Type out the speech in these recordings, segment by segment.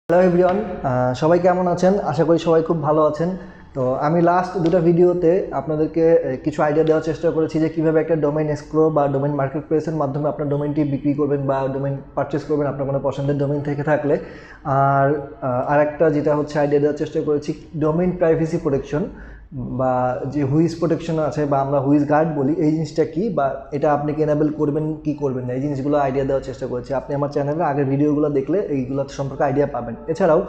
Hello everyone, সবাই কেমন আছেন? আশা করি সবাই খুব ভালো আছেন। তো আমি লাস্ট দুটো ভিডিওতে আপনাদেরকে কিছু আইডিয়া দেওয়ার চেষ্টা করেছি যে কীভাবে একটা ডোমেইন এসক্রো বা ডোমেইন মার্কেট প্লেসের মাধ্যমে আপনার ডোমেইনটি বিক্রি করবেন বা ডোমেইন পারচেস করবেন আপনার কোনো পছন্দের ডোমেইন থেকে থাকলে। আর আরেকটা যেটা হচ্ছে আইডিয়া দেওয়ার চেষ্টা করেছি ডোমেইন প্রাইভেসি প্রোটেকশন বা যে হুইজ প্রোটেকশন আছে বা আমরা হুইজ গার্ড বলি, এই জিনিসটা কি বা এটা আপনি কি এনেবল করবেন কি করবেন না, এই জিনিসগুলো আইডিয়া দেওয়ার চেষ্টা করেছি। আপনি আমার চ্যানেলে আগের ভিডিওগুলো দেখলে এইগুলো সম্পর্কে আইডিয়া পাবেন। এছাড়াও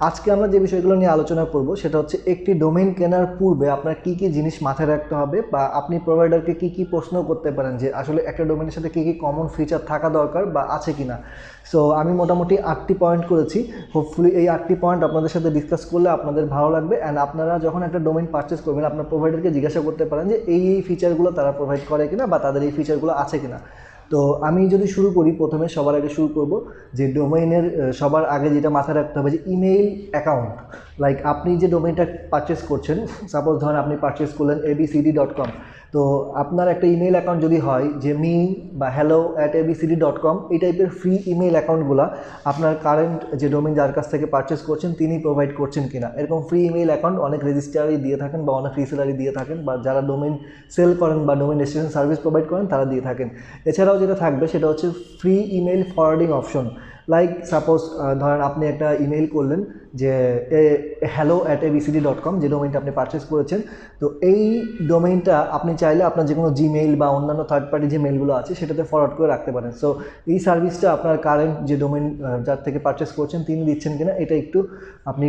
আজকে আমরা যে বিষয়গুলো নিয়ে আলোচনা করব সেটা হচ্ছে একটি ডোমেইন কেনার পূর্বে আপনার কী কী জিনিস মাথায় রাখতে হবে বা আপনি প্রোভাইডারকে কী কী প্রশ্ন করতে পারেন যে আসলে একটা ডোমেইনের সাথে কী কী কমন ফিচার থাকা দরকার বা আছে কি না। সো আমি মোটামুটি 8টি পয়েন্ট করেছি। হোপফুলি এই 8টি পয়েন্ট আপনাদের সাথে ডিসকাস করলে আপনাদের ভালো লাগবে। অ্যান্ড আপনারা যখন একটা ডোমেইন পারচেস করবেন আপনার প্রোভাইডারকে জিজ্ঞাসা করতে পারেন যে এই ফিচারগুলো তারা প্রোভাইড করে কিনা বা তাদের এই ফিচারগুলো আছে কিনা। তো আমি যদি শুরু করি, প্রথমে সবার আগে শুরু করব যে ডোমেইনের সবার আগে যেটা মাথায় রাখতে হবে যে ইমেইল অ্যাকাউন্ট। লাইক আপনি যে ডোমেইনটা পারচেস করছেন, সাপোজ ধরেন আপনি পারচেস করলেন abcd.com, তো আপনার একটা ইমেল অ্যাকাউন্ট যদি হয় যে মি বা hello@abcd.com, এই টাইপের ফ্রি ইমেল অ্যাকাউন্টগুলো আপনার কারেন্ট যে ডোমেইন যার কাছ থেকে পারচেস করছেন তিনি প্রোভাইড করছেন কিনা। এরকম ফ্রি ইমেল অ্যাকাউন্ট অনেক রেজিস্ট্রারই দিয়ে থাকেন বা অনেক রিসেলারই দিয়ে থাকেন বা যারা ডোমেইন সেল করেন বা ডোমেইন রেজিস্ট্রেশন সার্ভিস প্রোভাইড করেন তারা দিয়ে থাকেন। এছাড়াও যেটা থাকবে সেটা হচ্ছে free email forwarding option. Like suppose ধরেন আপনি একটা ইমেল করলেন যে hello@abcd.com, যে ডোমেইনটা আপনি পারচেস করেছেন। তো এই ডোমেইনটা আপনি চাইলে আপনার যে কোনো জিমেইল বা অন্যান্য থার্ড পার্টি যে মেলগুলো আছে সেটাতে ফরওয়ার্ড করে রাখতে পারেন। সো এই সার্ভিসটা আপনার কারেন্ট যে ডোমেইন যার থেকে পারচেস করছেন তিনি দিচ্ছেন কিনা এটা একটু আপনি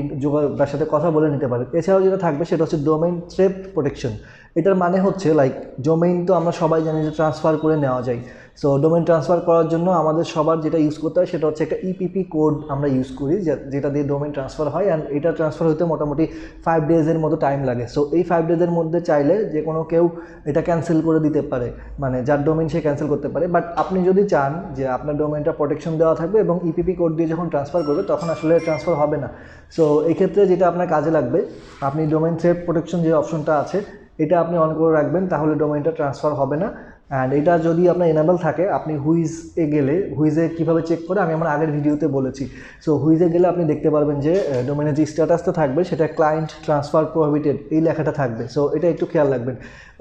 তার সাথে কথা বলে নিতে পারেন। এছাড়াও যেটা থাকবে সেটা হচ্ছে ডোমেইন থ্রেফট প্রোটেকশন। এটার মানে হচ্ছে লাইক ডোমেইন তো আমরা সবাই জানি যে ট্রান্সফার করে নেওয়া যায়। সো ডোমেইন ট্রান্সফার করার জন্য আমাদের সবার যেটা ইউজ করতে হয় সেটা হচ্ছে একটা ইপিপি কোড আমরা ইউজ করি, যেটা দিয়ে ডোমেইন ট্রান্সফার হয়। অ্যান্ড এটা ট্রান্সফার হতে মোটামুটি 5 ডেজের মতো টাইম লাগে। সো এই 5 ডেজের মধ্যে চাইলে যে কোনো কেউ এটা ক্যান্সেল করে দিতে পারে, মানে যার ডোমেইন সে ক্যান্সেল করতে পারে। বাট আপনি যদি চান যে আপনার ডোমেইনটা প্রোটেকশন দেওয়া থাকবে এবং ইপিপি কোড দিয়ে যখন ট্রান্সফার করবে তখন আসলে ট্রান্সফার হবে না। সো এই ক্ষেত্রে যেটা আপনার কাজে লাগবে, আপনি ডোমেইন থ্রেফট প্রোটেকশন যে অপশনটা আছে এটা আপনি অন করে রাখবেন, তাহলে ডোমেইনটা ট্রান্সফার হবে না। অ্যান্ড এটা যদি আপনার এনেবল থাকে, আপনি হুইজে গেলে, হুইজে কীভাবে চেক করে আমি আমার আগের ভিডিওতে বলেছি। সো হুইজে গেলে আপনি দেখতে পারবেন যে ডোমেইনের যে স্ট্যাটাসটা থাকবে সেটা ক্লায়েন্ট ট্রান্সফার প্রোহিবিটেড এই লেখাটা থাকবে। সো এটা একটু খেয়াল রাখবেন।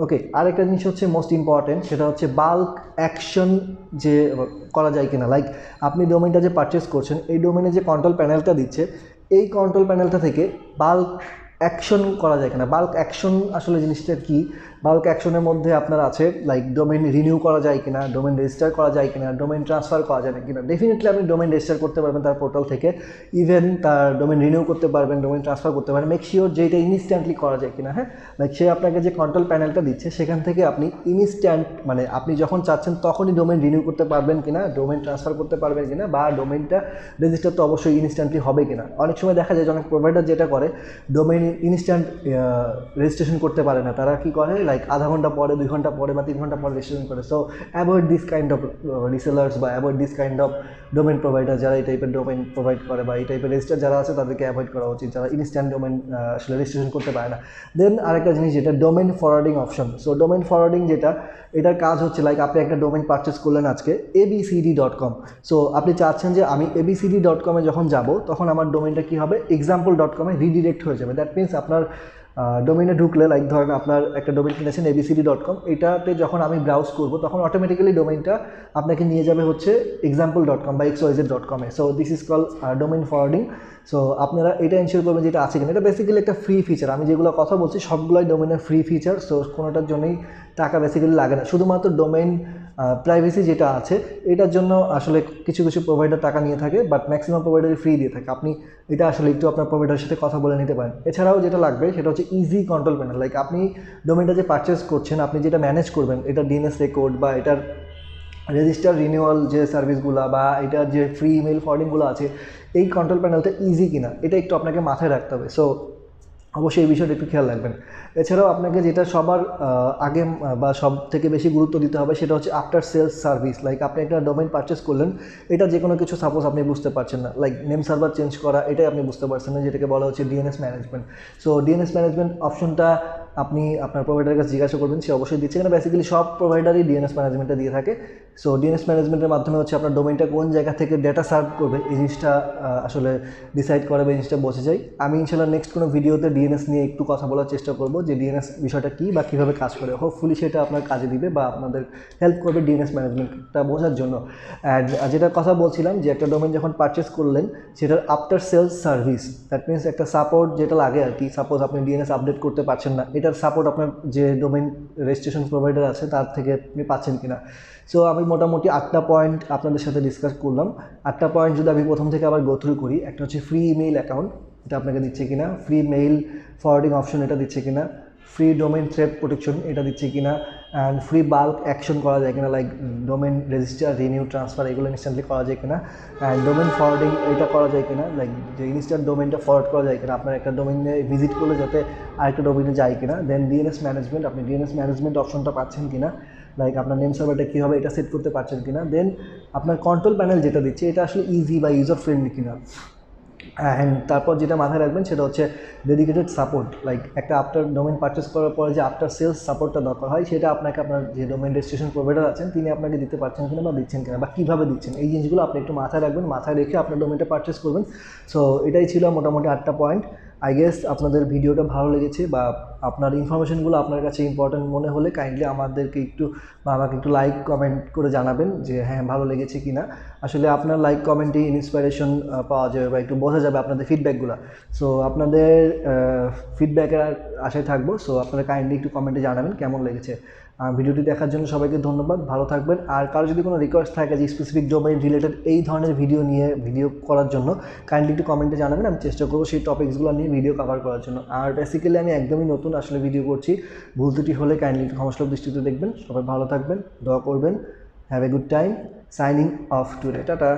ওকে, আরেকটা জিনিস হচ্ছে মোস্ট ইম্পর্টেন্ট, সেটা হচ্ছে বাল্ক অ্যাকশন যে করা যায় কিনা। লাইক আপনি ডোমেইনটা যে পারচেস করছেন এই ডোমেইনে যে কন্ট্রোল প্যানেলটা দিচ্ছে এই কন্ট্রোল প্যানেলটা থেকে বাল্ক অ্যাকশন করা যায় কিনা। বাল্ক অ্যাকশন আসলে জিনিসটা কি? বাল্ক অ্যাকশনের মধ্যে আপনার আছে লাইক ডোমেইন রিনিউ করা যায় কিনা, ডোমেইন রেজিস্টার করা যায় কিনা, ডোমেইন ট্রান্সফার করা যায় না কিনা। ডেফিনেটলি আপনি ডোমেইন রেজিস্টার করতে পারবেন তার পোর্টাল থেকে, ইভেন তার ডোমেইন রিনিউ করতে পারবেন, ডোমেইন ট্রান্সফার করতে পারবেন। মেক শিওর যে এটা ইনস্ট্যান্টলি করা যায় কিনা। হ্যাঁ, লাইক সে আপনাকে যে কন্ট্রোল প্যানেলটা দিচ্ছে সেখান থেকে আপনি ইনস্ট্যান্ট, মানে আপনি যখন চাচ্ছেন তখনই ডোমেইন রিনিউ করতে পারবেন কিনা, ডোমেইন ট্রান্সফার করতে পারবেন কিনা, বা ডোমেইনটা রেজিস্টার তো অবশ্যই ইনস্ট্যান্টলি হবে কিনা। অনেক সময় দেখা যায় যে অনেক প্রোভাইডার যেটা করে ডোমেইন ইনস্ট্যান্ট রেজিস্ট্রেশন করতে পারে না, তারা কি করে লাইক আধা ঘন্টা পরে, 2 ঘন্টা পরে বা 3 ঘন্টা পরে রেজিস্ট্রেশন করে। So avoid this kind of resellers বা avoid this kind of domain provider, যারা এই টাইপের ডোমেইন প্রোভাইড করে বা এই টাইপের রেজিস্টার যারা আছে তাদেরকে অ্যাভয়েড করা উচিত, যারা ইনস্ট্যান্ট ডোমেইন আসলে রেজিস্ট্রেশন করতে পারে না। দেন আরেকটা জিনিস যেটা domain forwarding option. So domain forwarding যেটা, এটার কাজ হচ্ছে লাইক আপনি একটা ডোমেইন পারচেস করলেন আজকে abcd.com। সো আপনি চাচ্ছেন যে আমি abcd.com যখন যাব তখন আমার ডোমেইনটা কী হবে, example.com রিডিরেক্ট হয়ে যাবে। দ্যাট মিনস আপনার ডোমেইনে ঢুকলে, লাইক ধরেন আপনার একটা ডোমেইন কিনেছেন abcd.com, এটাতে যখন আমি ব্রাউজ করবো তখন অটোমেটিক্যালি ডোমেইনটা আপনাকে নিয়ে যাবে হচ্ছে example.com বা xyz.com A. So this is call domain forwarding. So আপনারা এটা এনশিওর করবেন যে এটা আছে কিনা। এটা বেসিক্যালি একটা ফ্রি ফিচার, আমি যেগুলো কথা বলছি সবগুলোই ডোমেইনের ফ্রি ফিচার। সো কোনোটার জন্যই টাকা বেসিক্যালি লাগে না, শুধুমাত্র ডোমেইন প্রাইভেসি যেটা আছে এটার জন্য আসলে কিছু কিছু প্রোভাইডার টাকা নিয়ে থাকে, বাট ম্যাক্সিমাম প্রোভাইডারই ফ্রি দিয়ে থাকে। আপনি এটা আসলে একটু আপনার প্রোভাইডারের সাথে কথা বলে নিতে পারেন। এছাড়াও যেটা লাগবে সেটা হচ্ছে ইজি কন্ট্রোল প্যানেল। লাইক আপনি ডোমেইনটা যে পারচেস করছেন, আপনি যেটা ম্যানেজ করবেন, এটা ডিএনএস রেকর্ড বা এটার রেজিস্টার রিনিউয়াল যে সার্ভিসগুলো বা এটার যে ফ্রি ইমেল ফরওয়ার্ডিংগুলো আছে, এই কন্ট্রোল প্যানেলটা ইজি কিনা এটা একটু আপনাকে মাথায় রাখতে হবে। সো অবশ্যই এই বিষয়টা একটু খেয়াল রাখবেন। এছাড়াও আপনাকে যেটা সবার আগে বা সব থেকে বেশি গুরুত্ব দিতে হবে সেটা হচ্ছে আফটার সেলস সার্ভিস। লাইক আপনি একটা ডোমেইন পারচেস করলেন, এটা যে কোনো কিছু সাপোজ আপনি বুঝতে পারছেন না, লাইক নেম সার্ভার চেঞ্জ করা, এটাই আপনি বুঝতে পারছেন না, যেটাকে বলা হচ্ছে DNS management. So DNS management অপশনটা আপনি আপনার প্রোভাইডারের কাছে জিজ্ঞাসা করবেন সে অবশ্যই দিচ্ছে কিনা। বেসিক্যালি সব প্রোভাইডারই ডিএনএস ম্যানেজমেন্টটা দিয়ে থাকে। সো ডিএনএস ম্যানেজমেন্টের মাধ্যমে হচ্ছে আপনার ডোমেইনটা কোন জায়গা থেকে ডেটা সার্ভ করবে এই জিনিসটা আসলে ডিসাইড করে বা এই জিনিসটা বোঝা যায়। আমি ইনশাল্লাহ নেক্সট কোনো ভিডিওতে ডিএনএস নিয়ে একটু কথা বলার চেষ্টা করব যে ডিএনএস বিষয়টা কী বা কীভাবে কাজ করে। হোপফুলি সেটা আপনার কাজে দিবে বা আপনাদের হেল্প করবে ডিএনএস ম্যানেজমেন্টটা বোঝার জন্য। অ্যান্ড যেটা কথা বলছিলাম যে একটা ডোমেইন যখন পারচেস করলেন সেটার after sales service, that means একটা সাপোর্ট যেটা লাগে আর কি। সাপোজ আপনি ডিএনএস আপডেট করতে পারছেন না, এটার সাপোর্ট আপনার যে ডোমেইন রেজিস্ট্রেশন প্রোভাইডার আছে তার থেকে আপনি পাচ্ছেন কিনা। সো আমি মোটামুটি 8টা পয়েন্ট আপনাদের সাথে ডিসকাস করলাম। 8টা পয়েন্ট যদি আমি প্রথম থেকে আবার গো থ্রু করি, একটা হচ্ছে ফ্রি ইমেইল অ্যাকাউন্ট, এটা আপনাকে দিচ্ছে কিনা, ফ্রি মেইল ফরওয়ার্ডিং অপশন এটা দিচ্ছে কিনা, ফ্রি ডোমেইন থ্রেট প্রোটেকশন এটা দিচ্ছে কিনা, অ্যান্ড ফ্রি বাল্ক অ্যাকশন করা যায় কিনা, like domain register renew transfer এগুলো ইনস্ট্যান্টলি করা যায় কিনা, অ্যান্ড ডোমেইন ফরওয়ার্ডিং এটা করা যায় কিনা, লাইক যে ইনস্ট্যান্ট ডোমেইনটা ফরওয়ার্ড করা যায় কিনা, আপনার একটা ডোমেইনে ভিজিট করলে যাতে আরেকটা ডোমেইনে যায় কিনা। দেন ডিএনএস ম্যানেজমেন্ট, আপনি ডিএনএস ম্যানেজমেন্ট অপশনটা পাচ্ছেন কিনা, লাইক আপনার নেম সার্ভারটা কী হবে এটা সেট করতে পারছেন কিনা। দেন আপনার কন্ট্রোল প্যানেল যেটা দিচ্ছে এটা আসলে ইজি বা ইউজার ফ্রেন্ডলি কিনা। অ্যান্ড তারপর যেটা মাথায় রাখবেন সেটা হচ্ছে ডেডিকেটেড সাপোর্ট, লাইক একটা আফটার ডোমেইন পারচেস করার পরে যে আফটার সেলস সাপোর্টটা দরকার হয় সেটা আপনাকে আপনার যে ডোমেইন রেজিস্ট্রেশন প্রোভাইডার আছেন তিনি আপনাকে দিতে পারছেন কিনা বা দিচ্ছেন কিনা বা কীভাবে দিচ্ছেন, এই জিনিসগুলো আপনি একটু মাথায় রাখবেন, মাথায় রেখে আপনার ডোমেইনটা পারচেস করবেন। সো এটাই ছিল মোটামুটি 8টা পয়েন্ট। আই গেস আপনাদের ভিডিওটা ভালো লেগেছে বা আপনার ইনফরমেশনগুলো আপনার কাছে ইম্পর্ট্যান্ট মনে হলে কাইন্ডলি আমাদেরকে একটু বা আমাকে একটু লাইক কমেন্ট করে জানাবেন যে হ্যাঁ ভালো লেগেছে কি না। আসলে আপনার লাইক কমেন্টেই ইন্সপিরেশন পাওয়া যাবে বা একটু বোঝা যাবে আপনাদের ফিডব্যাকগুলো। সো আপনাদের ফিডব্যাকের আশায় থাকবো। সো আপনারা কাইন্ডলি একটু কমেন্টে জানাবেন কেমন লেগেছে। ভিডিওটি দেখার জন্য সবাইকে ধন্যবাদ, ভালো থাকবেন। আর কারো যদি কোনো রিকোয়েস্ট থাকে যে স্পেসিফিক ডোমেইন রিলেটেড এই ধরনের ভিডিও করার জন্য কাইন্ডলি একটু কমেন্টে জানাবেন, আমি চেষ্টা করবো সেই টপিকসগুলো নিয়ে ভিডিও কভার করার জন্য। আর বেসিক্যালি আমি একদমই নতুন আসলে ভিডিও করছি, ভুল ত্রুটি হলে কাইন্ডলি একটু ক্ষমাসুলভ দৃষ্টিতে দেখবেন। সবাই ভালো থাকবেন, দোয়া করবেন। Have a good time, signing off today, tata.